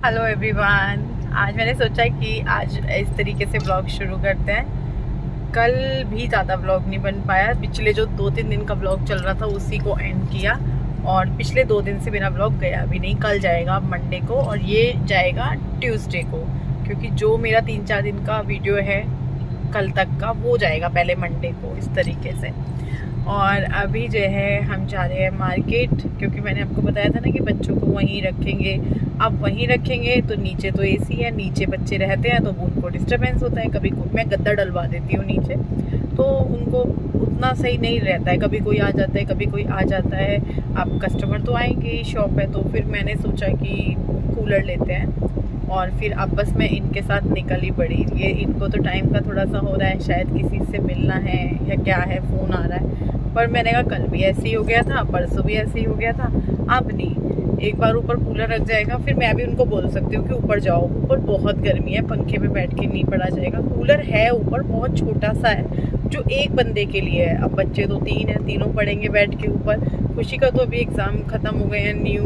Hello everyone. आज मैंने सोचा कि आज इस तरीके से ब्लॉग शुरू करते हैं। कल भी ज़्यादा ब्लॉग नहीं बन पाया। पिछले जो 2-3 दिन का ब्लॉग चल रहा था उसी को एंड किया, और पिछले 2 दिन से मेरा ब्लॉग गया भी नहीं। कल जाएगा मंडे को और ये जाएगा ट्यूसडे को, क्योंकि जो मेरा 3-4 दिन का वीडियो है कल तक का वो जाएगा पहले मंडे को, इस तरीके से। और अभी जो है हम जा रहे हैं मार्केट, क्योंकि मैंने आपको बताया था ना कि बच्चों को वहीं रखेंगे। अब वहीं रखेंगे तो नीचे तो एसी है, नीचे बच्चे रहते हैं तो उनको डिस्टर्बेंस होता है। कभी मैं गद्दा डलवा देती हूँ नीचे, तो उनको उतना सही नहीं रहता है। कभी कोई आ जाता है, कभी कोई आ जाता है। अब कस्टमर तो आएंगे ही, शॉप है, तो फिर मैंने सोचा कि कूलर लेते हैं। और फिर अब बस मैं इनके साथ निकल ही पड़ी। ये इनको तो टाइम का थोड़ा सा हो रहा है, शायद किसी से मिलना है या क्या है, फ़ोन आ रहा है। पर मैंने कहा कल भी ऐसे ही हो गया था, परसों भी ऐसे ही हो गया था, अब नहीं। एक बार ऊपर कूलर रख जाएगा, फिर मैं भी उनको बोल सकती हूँ कि ऊपर जाओ, ऊपर बहुत गर्मी है, पंखे पे बैठ के नहीं पड़ा जाएगा। कूलर है ऊपर, बहुत छोटा सा है, जो एक बंदे के लिए है। अब बच्चे तो 3 हैं, तीनों पढ़ेंगे बैठ के ऊपर। खुशी का तो अभी एग्ज़ाम ख़त्म हो गए हैं, न्यू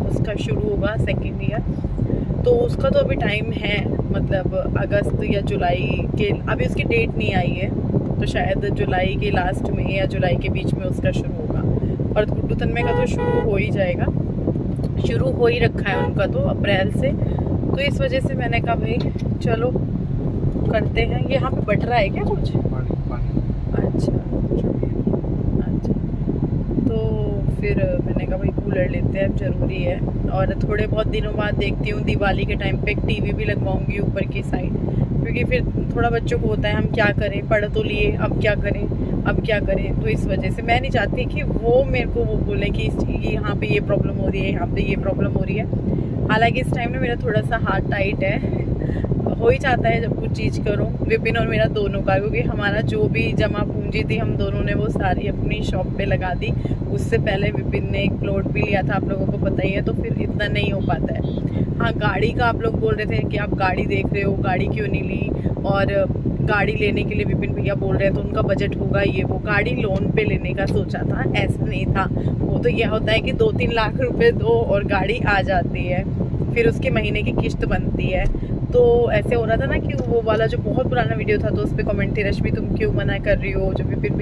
उसका शुरू होगा 2nd ईयर, तो उसका तो अभी टाइम है, मतलब अगस्त या जुलाई के। अभी उसकी डेट नहीं आई है, तो शायद जुलाई के लास्ट में या जुलाई के बीच में उसका शुरू होगा। और गुड्डू तन्मय का तो शुरू हो ही जाएगा, शुरू हो ही रखा है उनका तो अप्रैल से। तो इस वजह से मैंने कहा भाई चलो करते हैं। यहाँ पे बट रहा है क्या कुछ? अच्छा अच्छा, तो फिर मैंने कहा भाई कूलर लेते हैं, ज़रूरी है। और थोड़े बहुत दिनों बाद देखती हूँ, दिवाली के टाइम पे एक टीवी भी लगवाऊंगी ऊपर की साइड, क्योंकि फिर थोड़ा बच्चों को होता है हम क्या करें, पढ़ तो लिए, अब क्या करें, अब क्या करें। तो इस वजह से मैं नहीं चाहती कि वो मेरे को वो बोले कि यहाँ पे ये प्रॉब्लम हो रही है, यहाँ पे ये प्रॉब्लम हो रही है। हालांकि इस टाइम में मेरा थोड़ा सा हाथ टाइट है, हो ही जाता है जब कुछ चीज़ करूँ, विपिन और मेरा दोनों का, क्योंकि हमारा जो भी जमा पूंजी थी हम दोनों ने वो सारी अपनी शॉप पे लगा दी। उससे पहले विपिन ने एक प्लॉट भी लिया था, आप लोगों को पता ही है, तो फिर इतना नहीं हो पाता है। हाँ, गाड़ी का आप लोग बोल रहे थे कि आप गाड़ी देख रहे हो, गाड़ी क्यों नहीं ली, और गाड़ी लेने के लिए विपिन भैया बोल रहे हैं तो उनका बजट होगा ये वो। गाड़ी लोन पे लेने का सोचा था, ऐसा नहीं था। वो तो यह होता है कि 2-3 लाख रुपए दो और गाड़ी आ जाती है, फिर उसके महीने की किस्त बनती है। तो ऐसे हो रहा था ना कि वो वाला जो बहुत पुराना वीडियो था, तो उस पर कमेंट थी, रश्मि तुम क्यों मना कर रही हो, जो विपिन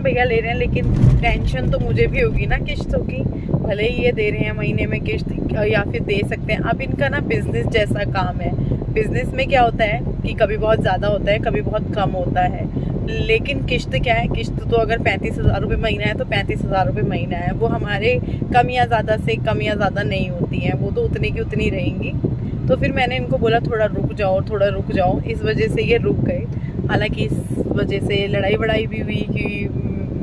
भैया ले रहे हैं, लेकिन टेंशन तो मुझे भी होगी ना किस्तों की। भले ही ये दे रहे हैं महीने में किस्त, या फिर दे सकते हैं। अब इनका ना बिजनेस जैसा काम है। बिजनेस में क्या होता है कि कभी बहुत ज़्यादा होता है, कभी बहुत कम होता है, लेकिन किस्त क्या है, किस्त तो अगर 35,000 रुपये महीना है तो 35,000 रुपये महीना है। वो हमारे कम या ज़्यादा से कम या ज़्यादा नहीं होती हैं, वो तो उतनी की उतनी रहेंगी। तो फिर मैंने इनको बोला थोड़ा रुक जाओ, थोड़ा रुक जाओ, इस वजह से ये रुक गए। हालांकि इस वजह से लड़ाई वड़ाई भी हुई कि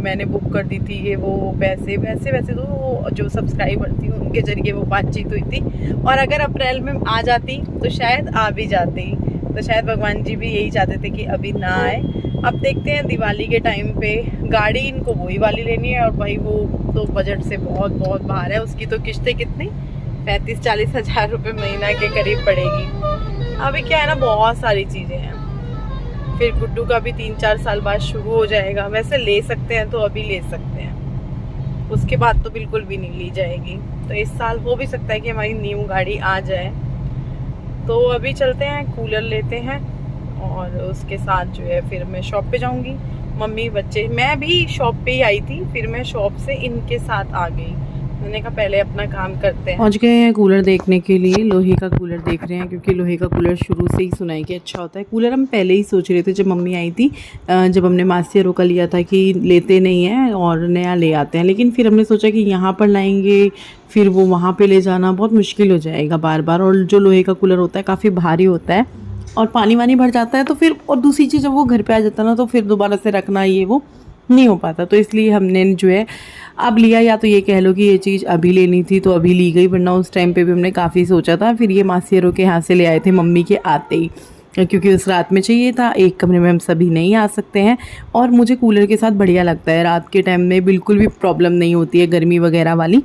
मैंने बुक कर दी थी ये वो, वैसे तो जो सब्सक्राइबर थी उनके जरिए वो बातचीत हुई थी। और अगर अप्रैल में आ जाती तो शायद आ भी जाती, तो शायद भगवान जी भी यही चाहते थे कि अभी ना आए। अब देखते हैं दिवाली के टाइम पे। गाड़ी इनको वही वाली लेनी है, और भाई वो तो बजट से बहुत बहुत बाहर है। उसकी तो किस्तें कितनी 35-40 हज़ार रुपये महीना के करीब पड़ेगी। अभी क्या है ना, बहुत सारी चीज़ें हैं। फिर गुड्डू का भी 3-4 साल बाद शुरू हो जाएगा। वैसे ले सकते हैं तो अभी ले सकते हैं, उसके बाद तो बिल्कुल भी नहीं ली जाएगी। तो इस साल हो भी सकता है कि हमारी न्यू गाड़ी आ जाए। तो अभी चलते हैं, कूलर लेते हैं, और उसके साथ जो है फिर मैं शॉप पे जाऊंगी। मम्मी बच्चे, मैं भी शॉप पे ही आई थी, फिर मैं शॉप से इनके साथ आ गई। मैंने कहा पहले अपना काम करते हैं। पहुंच गए हैं कूलर देखने के लिए। लोहे का कूलर देख रहे हैं, क्योंकि लोहे का कूलर शुरू से ही सुना है कि अच्छा होता है। कूलर हम पहले ही सोच रहे थे, जब मम्मी आई थी, जब हमने मासियारों का लिया था कि लेते नहीं हैं और नया ले आते हैं। लेकिन फिर हमने सोचा कि यहाँ पर लाएंगे, फिर वो वहाँ पे ले जाना बहुत मुश्किल हो जाएगा बार बार। और जो लोहे का कूलर होता है काफ़ी भारी होता है, और पानी वानी भर जाता है तो फिर, और दूसरी चीज़ जब वो घर पे आ जाता है ना, तो फिर दोबारा से रखना ये वो नहीं हो पाता। तो इसलिए हमने जो है अब लिया, या तो ये कह लो कि ये चीज़ अभी लेनी थी तो अभी ली गई, वरना उस टाइम पे भी हमने काफ़ी सोचा था। फिर ये मासियारों के यहाँ से ले आए थे मम्मी के आते ही, क्योंकि उस रात में चाहिए था। एक कमरे में हम सभी नहीं आ सकते हैं, और मुझे कूलर के साथ बढ़िया लगता है। रात के टाइम में बिल्कुल भी प्रॉब्लम नहीं होती है गर्मी वगैरह वाली।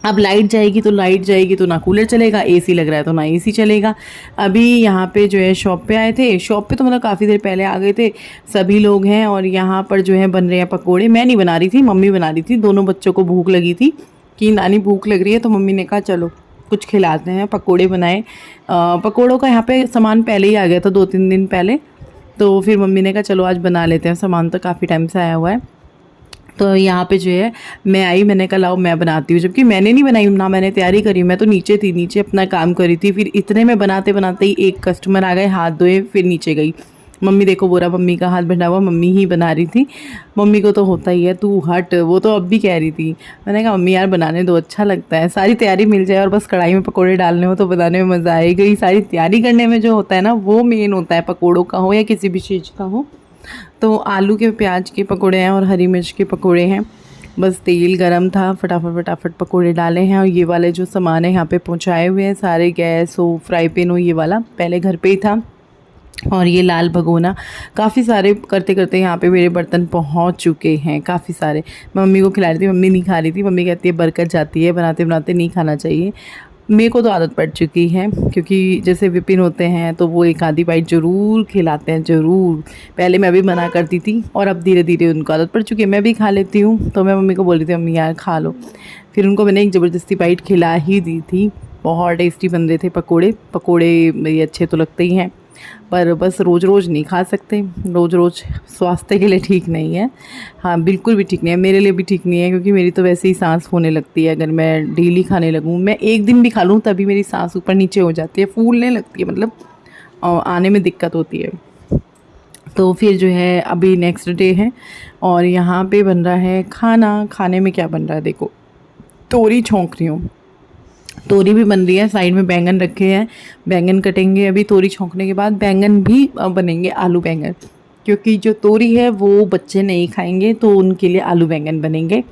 अब लाइट जाएगी तो ना कूलर चलेगा, एसी लग रहा है तो ना एसी चलेगा। अभी यहाँ पे जो है शॉप पे आए थे। शॉप पे तो मतलब काफ़ी देर पहले आ गए थे, सभी लोग हैं। और यहाँ पर जो है बन रहे हैं पकोड़े। मैं नहीं बना रही थी, मम्मी बना रही थी। दोनों बच्चों को भूख लगी थी कि नानी भूख लग रही है, तो मम्मी ने कहा चलो कुछ खिलाते हैं। पकोड़े बनाए, पकोड़ों का यहाँ पे सामान पहले ही आ गया था 2-3 दिन पहले, तो फिर मम्मी ने कहा चलो आज बना लेते हैं, सामान तो काफ़ी टाइम से आया हुआ है। तो यहाँ पे जो है मैं आई, मैंने कहा लाओ मैं बनाती हूँ, जबकि मैंने नहीं बनाई ना, मैंने तैयारी करी, मैं तो नीचे थी, नीचे अपना काम करी थी। फिर इतने में बनाते बनाते ही एक कस्टमर आ गए, हाथ धोए, फिर नीचे गई। मम्मी देखो बोरा मम्मी का हाथ बढ़ा हुआ, मम्मी ही बना रही थी। मम्मी को तो होता ही है तू हट, वो तो अब भी कह रही थी। मैंने कहा मम्मी यार बनाने दो, अच्छा लगता है, सारी तैयारी मिल जाए और बस कढ़ाई में पकोड़े डालने हो तो बनाने में मज़ा आएगी। सारी तैयारी करने में जो होता है ना वो मेन होता है, पकोड़ों का हो या किसी भी चीज़ का हो। तो आलू के प्याज के पकोड़े हैं और हरी मिर्च के पकोड़े हैं। बस तेल गरम था, फटाफट पकोड़े डाले हैं। और ये वाले जो सामान है यहाँ पे पहुँचाए हुए हैं सारे, गैस हो, फ्राई पैन हो, ये वाला पहले घर पे ही था। और ये लाल भगोना, काफ़ी सारे करते करते यहाँ पे मेरे बर्तन पहुँच चुके हैं, काफ़ी सारे। मैं मम्मी को खिला रही थी, मम्मी नहीं खा रही थी, मम्मी कहती है बरकत जाती है, बनाते बनाते नहीं खाना चाहिए। मेरे को तो आदत पड़ चुकी है, क्योंकि जैसे विपिन होते हैं तो वो एक आधी बाइट ज़रूर खिलाते हैं, ज़रूर। पहले मैं भी मना करती थी और अब धीरे धीरे उनको आदत पड़ चुकी है, मैं भी खा लेती हूँ। तो मैं मम्मी को बोल रही थी मम्मी यार खा लो, फिर उनको मैंने एक ज़बरदस्ती बाइट खिला ही दी थी। बहुत टेस्टी बन रहे थे पकोड़े मेरे अच्छे तो लगते ही हैं, पर बस रोज़ रोज़ नहीं खा सकते, रोज़ रोज़ स्वास्थ्य के लिए ठीक नहीं है। हाँ बिल्कुल भी ठीक नहीं है, मेरे लिए भी ठीक नहीं है, क्योंकि मेरी तो वैसे ही सांस होने लगती है अगर मैं डेली खाने लगूँ। मैं एक दिन भी खा लूँ तभी मेरी सांस ऊपर नीचे हो जाती है, फूलने लगती है, मतलब आने में दिक्कत होती है। तो फिर जो है अभी नेक्स्ट डे है और यहाँ पे बन रहा है खाना। खाने में क्या बन रहा है देखो, तोरी छौंक रही हूँ, तोरी भी बन रही है, साइड में बैंगन रखे हैं, बैंगन कटेंगे अभी। तोरी छौंकने के बाद बैंगन भी बनेंगे, आलू बैंगन, क्योंकि जो तोरी है वो बच्चे नहीं खाएंगे तो उनके लिए आलू बैंगन बनेंगे।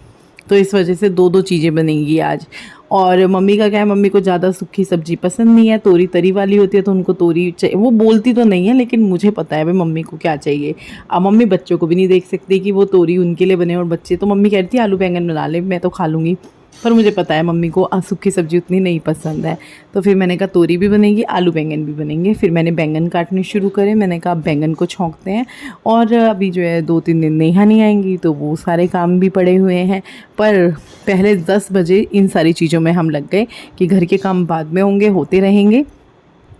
तो इस वजह से 2-2 चीज़ें बनेंगी आज। और मम्मी का क्या है, मम्मी को ज़्यादा सूखी सब्जी पसंद नहीं है, तोरी तरी वाली होती है तो उनको तोरी चाहिए। वो बोलती तो नहीं है लेकिन मुझे पता है भाई मम्मी को क्या चाहिए। अब मम्मी बच्चों को भी नहीं देख सकती कि वो तोरी उनके लिए बने और बच्चे, तो मम्मी कह रही थी आलू बैंगन बना ले, मैं तो खा लूँगी, पर मुझे पता है मम्मी को सूखी सब्ज़ी उतनी नहीं पसंद है। तो फिर मैंने कहा तोरी भी बनेगी, आलू बैंगन भी बनेंगे। फिर मैंने बैंगन काटने शुरू करे, मैंने कहा बैंगन को छौंकते हैं। और अभी जो है 2-3 दिन नेहा नहीं आएंगी तो वो सारे काम भी पड़े हुए हैं। पर पहले 10 बजे इन सारी चीज़ों में हम लग गए कि घर के काम बाद में होंगे, होते रहेंगे,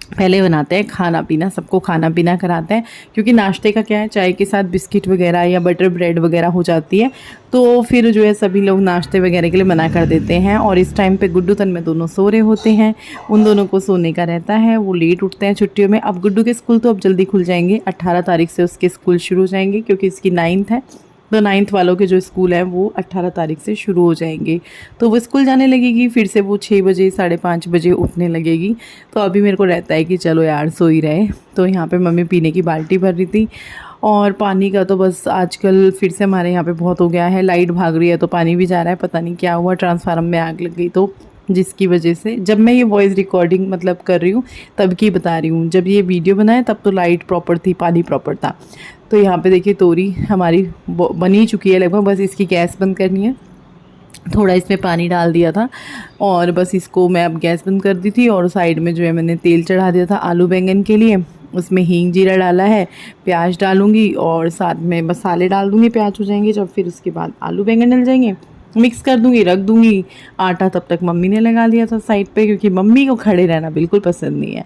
पहले बनाते हैं खाना पीना, सबको खाना पीना कराते हैं। क्योंकि नाश्ते का क्या है, चाय के साथ बिस्किट वगैरह या बटर ब्रेड वगैरह हो जाती है, तो फिर जो है सभी लोग नाश्ते वगैरह के लिए मना कर देते हैं। और इस टाइम पे गुड्डू तन्मय दोनों सो रहे होते हैं, उन दोनों को सोने का रहता है, वो लेट उठते हैं छुट्टियों में। अब गुड्डू के स्कूल तो अब जल्दी खुल जाएंगे, 18 तारीख से उसके स्कूल शुरू हो जाएंगे, क्योंकि इसकी 9th है, तो 9th वालों के जो स्कूल हैं वो 18 तारीख से शुरू हो जाएंगे। तो वो स्कूल जाने लगेगी, फिर से वो 6 बजे 5:30 बजे उठने लगेगी। तो अभी मेरे को रहता है कि चलो यार सो ही रहे। तो यहाँ पे मम्मी पीने की बाल्टी भर रही थी, और पानी का तो बस आजकल फिर से हमारे यहाँ पे बहुत हो गया है, लाइट भाग रही है तो पानी भी जा रहा है, पता नहीं क्या हुआ, ट्रांसफार्मर में आग लग गई, तो जिसकी वजह से जब मैं ये वॉइस रिकॉर्डिंग मतलब कर रही हूँ तब की बता रही हूँ, जब ये वीडियो बनाए तब तो लाइट प्रॉपर थी, पानी प्रॉपर था। तो यहाँ पे देखिए तोरी हमारी बनी चुकी है लगभग, बस इसकी गैस बंद करनी है। थोड़ा इसमें पानी डाल दिया था और बस इसको मैं अब गैस बंद कर दी थी। और साइड में जो है मैंने तेल चढ़ा दिया था आलू बैंगन के लिए, उसमें हींग जीरा डाला है, प्याज डालूँगी और साथ में मसाले डाल दूँगी, प्याज हो जाएंगे जब, फिर उसके बाद आलू बैंगन डल जाएंगे, मिक्स कर दूँगी, रख दूँगी। आटा तब तक मम्मी ने लगा दिया था साइड पे, क्योंकि मम्मी को खड़े रहना बिल्कुल पसंद नहीं है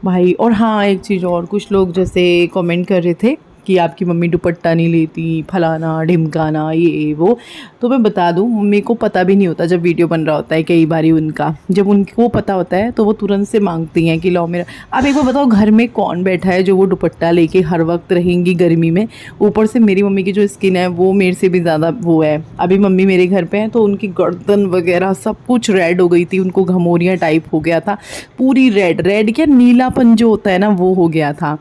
भाई। और हाँ एक चीज़ और, कुछ लोग जैसे कमेंट कर रहे थे कि आपकी मम्मी दुपट्टा नहीं लेती, फलाना ढिमकाना ये वो, तो मैं बता दूं मम्मी को पता भी नहीं होता जब वीडियो बन रहा होता है। कई बारी उनका जब उनको पता होता है तो वो तुरंत से मांगती हैं कि लो मेरा। अब एक बार बताओ घर में कौन बैठा है जो वो दुपट्टा लेके हर वक्त रहेंगी गर्मी में। ऊपर से मेरी मम्मी की जो स्किन है वो मेरे से भी ज़्यादा वो है। अभी मम्मी मेरे घर पे हैं तो उनकी गर्दन वगैरह सब कुछ रेड हो गई थी, उनको घमौरियाँ टाइप हो गया था, पूरी रेड क्या नीलापन जो होता है ना वो हो गया था।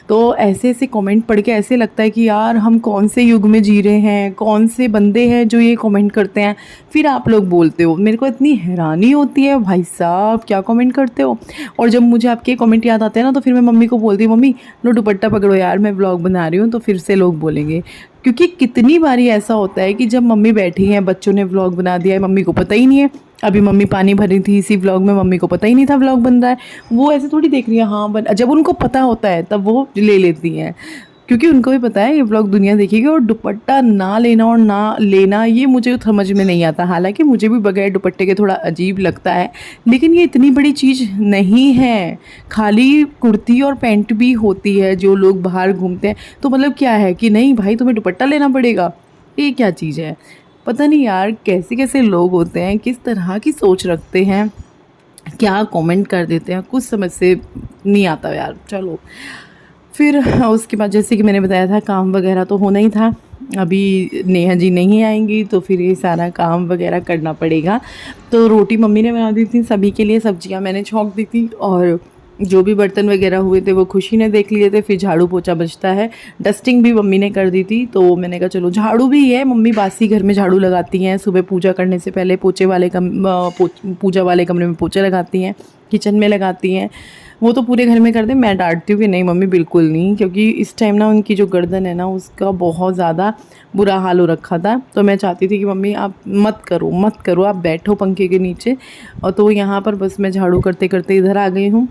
तो ऐसे ऐसे कमेंट पढ़ के ऐसे लगता है कि यार हम कौन से युग में जी रहे हैं, कौन से बंदे हैं जो ये कमेंट करते हैं, फिर आप लोग बोलते हो। मेरे को इतनी हैरानी होती है भाई साहब क्या कमेंट करते हो। और जब मुझे आपके कमेंट याद आते हैं ना तो फिर मैं मम्मी को बोलती हूँ मम्मी लो दुपट्टा पकड़ो यार मैं व्लॉग बना रही हूँ, तो फिर से लोग बोलेंगे। क्योंकि कितनी बारी ऐसा होता है कि जब मम्मी बैठी हैं बच्चों ने व्लॉग बना दिया है, मम्मी को पता ही नहीं है। अभी मम्मी पानी भर रही थी इसी व्लॉग में, मम्मी को पता ही नहीं था व्लॉग बन रहा है। वो ऐसे थोड़ी देख रही है, हाँ जब उनको पता होता है तब वो ले लेती हैं। क्योंकि उनको भी पता है ये ब्लॉग दुनिया देखेगी। और दुपट्टा ना लेना और ना लेना ये मुझे समझ में नहीं आता। हालांकि मुझे भी बगैर दुपट्टे के थोड़ा अजीब लगता है, लेकिन ये इतनी बड़ी चीज़ नहीं है। खाली कुर्ती और पैंट भी होती है जो लोग बाहर घूमते हैं, तो मतलब क्या है कि नहीं भाई तुम्हें दुपट्टा लेना पड़ेगा, ये क्या चीज़ है। पता नहीं यार कैसे कैसे लोग होते हैं, किस तरह की सोच रखते हैं, क्या कमेंट कर देते हैं, कुछ समझ से नहीं आता यार। चलो फिर उसके बाद जैसे कि मैंने बताया था काम वगैरह तो होना ही था। अभी नेहा जी नहीं आएंगी तो फिर ये सारा काम वगैरह करना पड़ेगा। तो रोटी मम्मी ने बना दी थी सभी के लिए, सब्जियां मैंने छौंक दी थी, और जो भी बर्तन वगैरह हुए थे वो खुशी ने देख लिए थे। फिर झाड़ू पोछा बचता है, डस्टिंग भी मम्मी ने कर दी थी। तो मैंने कहा चलो झाड़ू भी है, मम्मी बासी घर में झाड़ू लगाती हैं, सुबह पूजा करने से पहले पूजा वाले कमरे में पोछा लगाती हैं, किचन में लगाती हैं, वो तो पूरे घर में कर दे। मैं डांटती हूँ कि नहीं मम्मी बिल्कुल नहीं, क्योंकि इस टाइम ना उनकी जो गर्दन है ना उसका बहुत ज़्यादा बुरा हाल हो रखा था। तो मैं चाहती थी कि मम्मी आप मत करो, आप बैठो पंखे के नीचे। और तो यहाँ पर बस मैं झाड़ू करते करते इधर आ गई हूँ,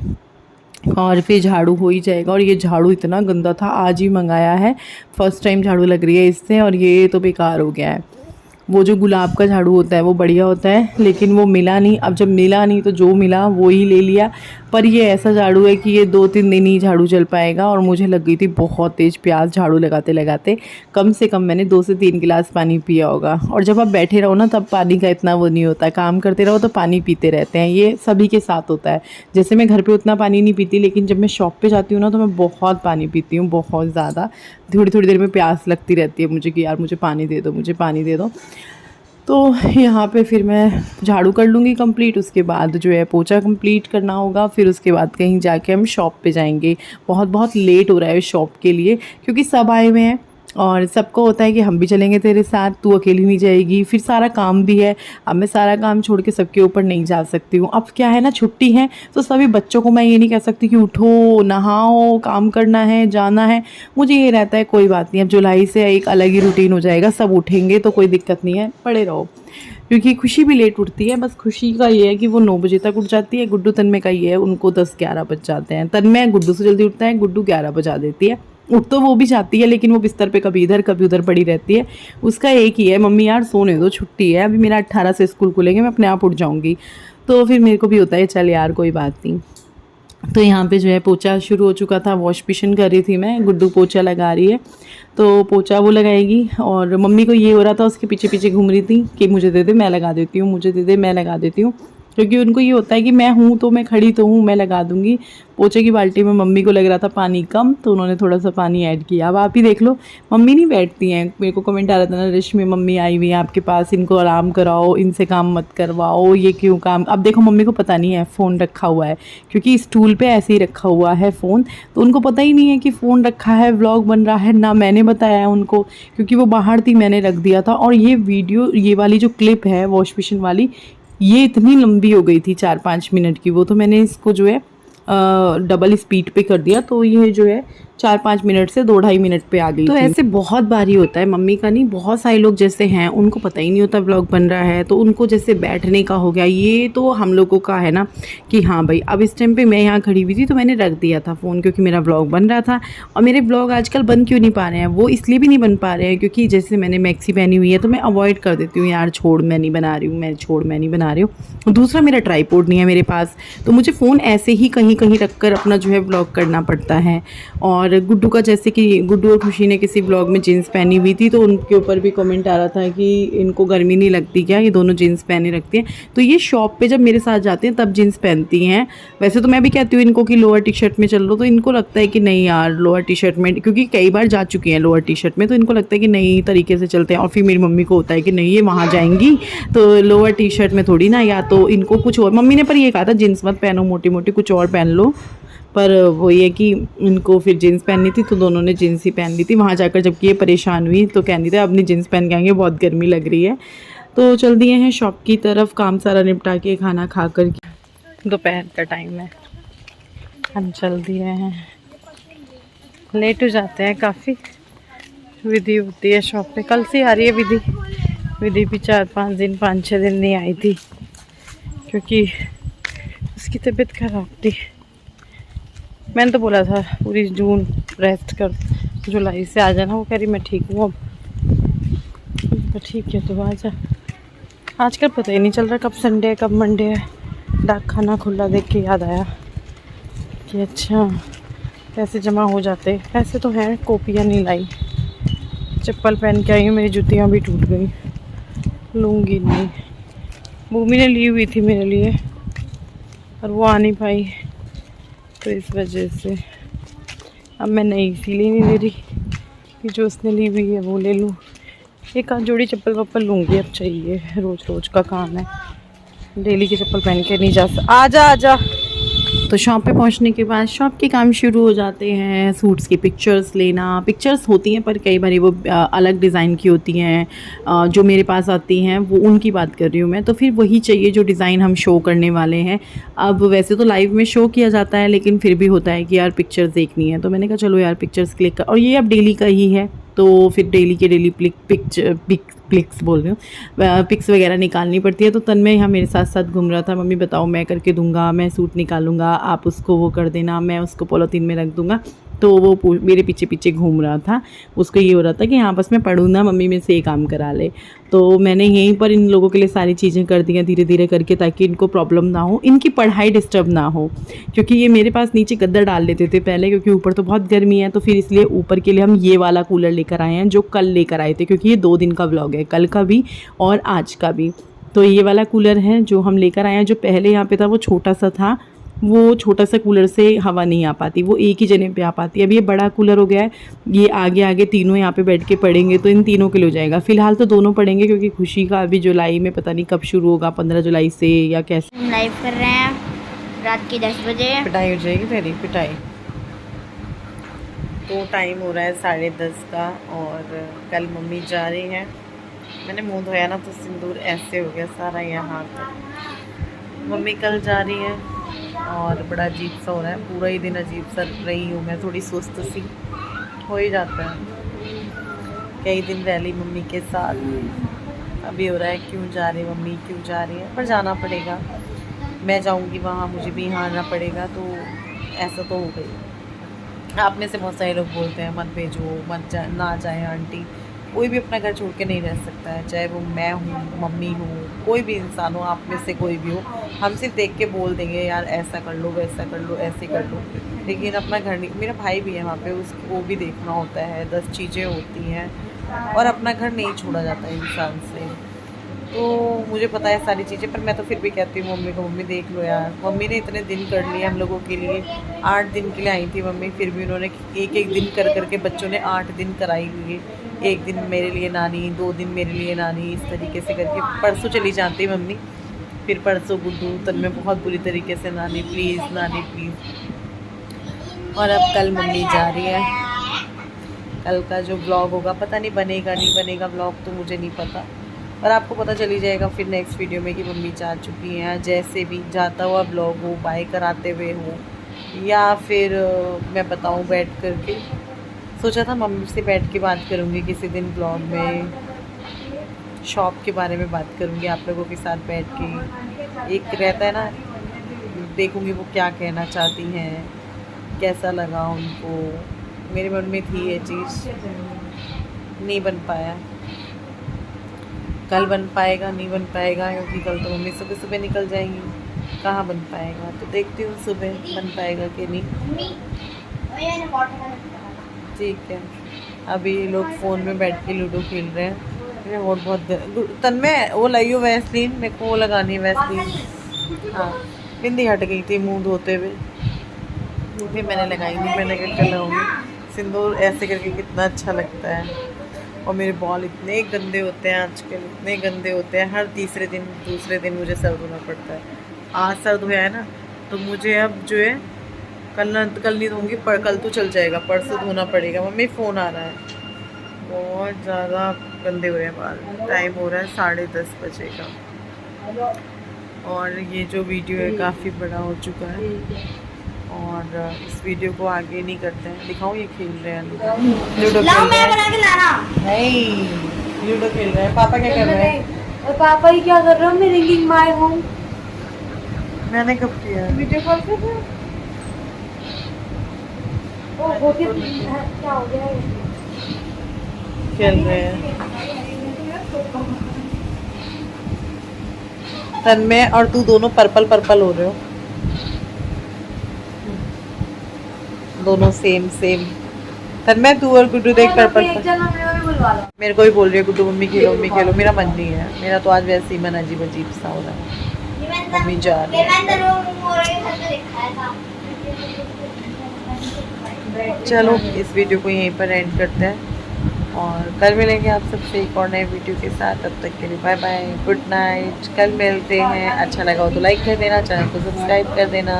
और फिर झाड़ू हो ही जाएगा। और ये झाड़ू इतना गंदा था, आज ही मंगाया है, फर्स्ट टाइम झाड़ू लग रही है इससे, और ये तो बेकार हो गया है। वो जो गुलाब का झाड़ू होता है वो बढ़िया होता है, लेकिन वो मिला नहीं। अब जब मिला नहीं तो जो मिला वो ही ले लिया। पर ये ऐसा झाड़ू है कि ये 2-3 दिन ही झाड़ू चल पाएगा। और मुझे लग गई थी बहुत तेज़ प्यास झाड़ू लगाते लगाते, कम से कम मैंने 2 से 3 गिलास पानी पिया होगा। और जब आप बैठे रहो ना तब पानी का इतना वो नहीं होता है, काम करते रहो तो पानी पीते रहते हैं, ये सभी के साथ होता है। जैसे मैं घर पे उतना पानी नहीं पीती, लेकिन जब मैं शॉप पे जाती हूँ ना तो मैं बहुत पानी पीती हूँ, बहुत ज़्यादा। थोड़ी थोड़ी देर में प्यास लगती रहती है मुझे कि यार मुझे पानी दे दो, मुझे पानी दे दो। तो यहाँ पे फिर मैं झाड़ू कर लूँगी कंप्लीट, उसके बाद जो है पोछा कंप्लीट करना होगा। फिर उसके बाद कहीं जाके हम शॉप पे जाएंगे। बहुत बहुत लेट हो रहा है शॉप के लिए, क्योंकि सब आए हुए हैं और सबको होता है कि हम भी चलेंगे तेरे साथ, तू अकेली नहीं जाएगी। फिर सारा काम भी है, अब मैं सारा काम छोड़ के सबके ऊपर नहीं जा सकती हूँ। अब क्या है ना, छुट्टी है तो सभी बच्चों को मैं ये नहीं कह सकती कि उठो नहाओ काम करना है जाना है। मुझे ये रहता है कोई बात नहीं, अब जुलाई से एक अलग ही रूटीन हो जाएगा, सब उठेंगे तो कोई दिक्कत नहीं है, पड़े रहो। क्योंकि खुशी भी लेट उठती है, बस खुशी का ये है कि वो 9 बजे तक उठ जाती है। गुड्डू तन्मय का ये है, उनको 10-11 बज जाते हैं। तन्मय गुड्डू से जल्दी उठता है, गुड्डू 11 बजा देती है। उठ तो वो भी जाती है, लेकिन वो बिस्तर पे कभी इधर कभी उधर पड़ी रहती है। उसका एक ही है, मम्मी यार सोने दो, छुट्टी है, अभी मेरा 18 से स्कूल खुलेंगे, मैं अपने आप उठ जाऊँगी। तो फिर मेरे को भी होता है चल यार कोई बात नहीं। तो यहाँ पे जो है पोछा शुरू हो चुका था, वॉश बेसिन कर रही थी मैं, गुड्डू पोछा लगा रही है तो पोछा वो लगाएगी। और मम्मी को ये हो रहा था, उसके पीछे पीछे घूम रही थी कि मुझे दे दे मैं लगा देती हूँ, मुझे दे दे मैं लगा देती हूँ। क्योंकि उनको ये होता है कि मैं हूँ तो मैं खड़ी तो हूँ, मैं लगा दूँगी। पोछे की बाल्टी में मम्मी को लग रहा था पानी कम, तो उन्होंने थोड़ा सा पानी ऐड किया। अब आप ही देख लो, मम्मी नहीं बैठती हैं। मेरे को कमेंट आ रहा था ना, रेशमी मम्मी आई हुई है आपके पास, इनको आराम कराओ, इनसे काम मत करवाओ, ये क्यों काम। अब देखो मम्मी को पता नहीं है फ़ोन रखा हुआ है, क्योंकि स्टूल पे ऐसे ही रखा हुआ है फ़ोन, तो उनको पता ही नहीं है कि फ़ोन रखा है, व्लॉग बन रहा है। ना मैंने बताया है उनको, क्योंकि वो बाहर थी, मैंने रख दिया था। और ये वीडियो, ये वाली जो क्लिप है वॉश बेसिन वाली, ये इतनी लंबी हो गई थी 4-5 मिनट की, वो तो मैंने इसको जो है डबल स्पीड पे कर दिया, तो ये जो है 4-5 मिनट से 2-2.5 मिनट पे आ गई। तो ऐसे बहुत बारी होता है, मम्मी का नहीं, बहुत सारे लोग जैसे हैं उनको पता ही नहीं होता व्लॉग बन रहा है, तो उनको जैसे बैठने का हो गया। ये तो हम लोगों का है ना कि हाँ भाई, अब इस टाइम पे मैं यहाँ खड़ी हुई थी तो मैंने रख दिया था फ़ोन, क्योंकि मेरा व्लॉग बन रहा था। और मेरे व्लॉग आजकल बन क्यों नहीं पा रहे हैं, वो इसलिए भी नहीं बन पा रहे हैं क्योंकि जैसे मैंने मैक्सी पहनी हुई है तो मैं अवॉइड कर देती हूँ, यार छोड़ मैं नहीं बना रही हूँ, मैं नहीं बना रही हूँ। दूसरा मेरा ट्राईपोड नहीं है मेरे पास, तो मुझे फ़ोन ऐसे ही कहीं कहीं रख कर अपना जो है व्लॉग करना पड़ता है। और गुड्डू का जैसे कि गुड्डू और खुशी ने किसी ब्लॉग में जीन्स पहनी हुई थी, तो उनके ऊपर भी कमेंट आ रहा था कि इनको गर्मी नहीं लगती क्या, ये दोनों जीन्स पहने रखती हैं। तो ये शॉप पे जब मेरे साथ जाते हैं तब जीन्स पहनती हैं। वैसे तो मैं भी कहती हूँ इनको कि लोअर टी शर्ट में चल लो, तो इनको लगता है कि नहीं यार लोअर टी शर्ट में, क्योंकि कई बार जा चुकी हैं लोअर टी शर्ट में, तो इनको लगता है कि नई तरीके से चलते हैं। और फिर मेरी मम्मी को होता है कि नहीं ये वहाँ जाएंगी तो लोअर टी शर्ट में थोड़ी ना, या तो इनको कुछ और। मम्मी ने पर ये कहा था जीन्स मत पहनो, मोटी मोटी कुछ और पहन लो, पर वो ये कि इनको फिर जीन्स पहननी थी तो दोनों ने जीन्स ही पहन ली थी। वहाँ जाकर जबकि ये परेशान हुई तो कहनी थी अपनी जीन्स पहन के आएंगे, बहुत गर्मी लग रही है। तो चल दिए हैं शॉप की तरफ, काम सारा निपटा के खाना खा कर। दोपहर का टाइम है, हम चल दिए हैं, लेट हो जाते हैं काफ़ी। विधि होती है शॉप पे, कल से आ रही है विधि। विधि भी 4-5 दिन 5-6 दिन नहीं आई थी क्योंकि उसकी तबीयत खराब थी। मैंने तो बोला था पूरी जून रेस्ट कर, जुलाई से आ जाना। वो कह रही मैं ठीक हूँ अब। तो ठीक है तो आ जा। आजकल पता ही नहीं चल रहा कब संडे है कब मंडे है। डाक खाना खुला देख के याद आया कि अच्छा पैसे जमा हो जाते। पैसे तो हैं, कॉपियाँ नहीं लाई। चप्पल पहन के आई हूँ, मेरी जूतियाँ भी टूट गई, लूँगी नहीं। भूमि ने ली हुई थी मेरे लिए और वो आ नहीं पाई, तो इस वजह से अब मैं नई इसीलिए नहीं ले रही कि जो उसने ली हुई है वो ले लूँ। एक आध जोड़ी चप्पल वप्पल लूँगी, अब चाहिए, रोज़ रोज़ का काम है, डेली की चप्पल पहन के नहीं जा सकता। आजा। तो शॉप पे पहुंचने के बाद शॉप के काम शुरू हो जाते हैं। सूट्स की पिक्चर्स लेना, पिक्चर्स होती हैं पर कई बार वो अलग डिज़ाइन की होती हैं। जो मेरे पास आती हैं वो उनकी बात कर रही हूँ मैं, तो फिर वही चाहिए जो डिज़ाइन हम शो करने वाले हैं। अब वैसे तो लाइव में शो किया जाता है, लेकिन फिर भी होता है कि यार पिक्चर्स देखनी है, तो मैंने कहा चलो यार पिक्चर्स क्लिक कर। और ये अब डेली का ही है, तो फिर डेली के डेली पिक्स बोल रही हूँ, पिक्स वगैरह निकालनी पड़ती है। तो तन्मय यहाँ मेरे साथ साथ घूम रहा था, मम्मी बताओ मैं करके दूंगा, मैं सूट निकालूंगा, आप उसको वो कर देना, मैं उसको पॉलीथीन में रख दूंगा। तो वो मेरे पीछे पीछे घूम रहा था। उसको ये हो रहा था कि आपस में पढ़ूँ ना, मम्मी में से ये काम करा ले। तो मैंने यहीं पर इन लोगों के लिए सारी चीज़ें कर दी हैं धीरे धीरे करके, ताकि इनको प्रॉब्लम ना हो, इनकी पढ़ाई डिस्टर्ब ना हो। क्योंकि ये मेरे पास नीचे गद्दा डाल लेते थे पहले, क्योंकि ऊपर तो बहुत गर्मी है, तो फिर इसलिए ऊपर के लिए हम ये वाला कूलर लेकर आए हैं जो कल लेकर आए थे, क्योंकि ये 2 दिन का व्लॉग है, कल का भी और आज का भी। तो ये वाला कूलर है जो हम लेकर आए हैं। जो पहले यहाँ पे था वो छोटा सा था, वो छोटा सा कूलर से हवा नहीं आ पाती, वो एक ही जगह पे आ पाती है। अब ये बड़ा कूलर हो गया है, ये आगे आगे तीनों यहाँ पे बैठ के पढ़ेंगे, तो इन तीनों के लिए हो जाएगा। फिलहाल तो दोनों पढ़ेंगे, क्योंकि खुशी का अभी जुलाई में पता नहीं कब शुरू होगा, 15 जुलाई से या कैसे। हम लाइव कर रहे हैं रात के 10 बजे। पिटाई हो जाएगी तेरी पिटाई। तो टाइम हो रहा है 10:30 का और कल मम्मी जा रही हैं। मैंने मुंह धोया ना तो सिंदूर ऐसे हो गया सारा यहाँ पर। मम्मी कल जा रही है और बड़ा अजीब सा हो रहा है, पूरा ही दिन अजीब सा रही हूँ मैं, थोड़ी सुस्त सी हो ही जाता है। कई दिन रह ली मम्मी के साथ, अभी हो रहा है क्यों जा रही मम्मी, क्यों जा रही है, पर जाना पड़ेगा। मैं जाऊँगी वहाँ, मुझे भी यहाँ आना पड़ेगा, तो ऐसा तो हो गई। आप में से बहुत सारे लोग बोलते हैं मत भेजो, ना जाए आंटी। कोई भी अपना घर छोड़ के नहीं रह सकता है, चाहे वो मैं हूँ, मम्मी हूँ, कोई भी इंसान हो, आप में से कोई भी हो। हम सिर्फ देख के बोल देंगे यार ऐसा कर लो, वैसा कर लो, ऐसे कर लो, लेकिन अपना घर नहीं। मेरा भाई भी है वहाँ पे, उसको वो भी देखना होता है, 10 चीज़ें होती हैं, और अपना घर नहीं छोड़ा जाता इंसान से। तो मुझे पता है सारी चीज़ें, पर मैं तो फिर भी कहती हूँ मम्मी को, मम्मी देख लो यार। मम्मी ने इतने दिन कर लिए हम लोगों के लिए, 8 दिन के लिए आई थी मम्मी, फिर भी उन्होंने एक दिन कर करके बच्चों ने 8 दिन कराई हुई है। 1 दिन मेरे लिए नानी, 2 दिन मेरे लिए नानी, इस तरीके से करके। परसों चली जाती मम्मी, फिर परसों गुड्डू, तब मैं बहुत बुरी तरीके से नानी प्लीज़, नानी प्लीज़। और अब कल मम्मी जा रही है। कल का जो ब्लॉग होगा पता नहीं बनेगा नहीं बनेगा ब्लॉग, तो मुझे नहीं पता, पर आपको पता चली जाएगा फिर नेक्स्ट वीडियो में कि मम्मी जा चुकी हैं। जैसे भी जाता हुआ ब्लॉग हो, बाय कराते हुए हो, या फिर मैं बताऊं बैठ करके। सोचा था मम्मी से बैठ के बात करूंगी किसी दिन ब्लॉग में, शॉप के बारे में बात करूंगी आप लोगों के साथ बैठ के। एक रहता है ना, देखूंगी वो क्या कहना चाहती हैं, कैसा लगा उनको। मेरे मन में थी ये चीज़, नहीं बन पाया। कल बन पाएगा नहीं बन पाएगा, क्योंकि कल तो मम्मी सुबह सुबह निकल जाएंगी, कहाँ बन पाएगा। तो देखती हूँ सुबह बन पाएगा कि नहीं। ठीक है, अभी लोग फ़ोन में बैठ के लूडो खेल रहे हैं। मेरे होठ बहुत तन्मय वो लाई हो वैसलीन, मेरे को वो लगानी है वैसलीन। हाँ, बिंदी हट गई थी मुँह धोते हुए, फिर मैंने लगाई नहीं, मैंने क्या लगाऊंगी। सिंदूर ऐसे करके कितना अच्छा लगता है। और मेरे बाल इतने गंदे होते हैं आजकल, इतने गंदे होते हैं, हर दूसरे दिन मुझे सर धोना पड़ता है। आज सर धोया है ना, तो मुझे अब जो है कल नहीं धोऊंगी, पर कल तो चल जाएगा, परसों धोना पड़ेगा। मम्मी फ़ोन आ रहा है, बहुत ज़्यादा गंदे हो रहे हैं बाल। टाइम हो रहा है 10:30 बजे का, और ये जो वीडियो है काफ़ी बड़ा हो चुका है, और इस वीडियो को आगे नहीं करते हैं। दिखाऊं, ये खेल रहे हैं लूडो, खेल रहे हैं। नहीं, लूडो खेल रहे हैं। पापा क्या कर रहे हैं? और पापा ही क्या कर रहे हो? मैं रिंगिंग माय होम। मैंने कब किया? वीडियो कॉल कर रहे हो? ओ हो गया, क्या हो गया ये? खेल रहे हैं तन्मय और तू दोनों पर्पल पर्पल हो रहे हो, दोनों सेम सेम। तन्मय तू और गुड्डू देख पर्पल एक जन हमें भी बुलवा लो। मेरे को ही बोल रही है गुड्डू मम्मी खेलो, मेरा मन नहीं है। मेरा तो आज वैसे ही मन अजीब अजीब सा हो रहा है। मम्मी जा रही है। चलो इस वीडियो को यहीं पर एंड करते हैं और कल मिलेंगे आप सबसे एक और नए वीडियो के साथ। तब तक के लिए बाय बाय, गुड नाइट। कल मिलते हैं। अच्छा लगा हो तो लाइक कर देना, चैनल को सब्सक्राइब कर देना।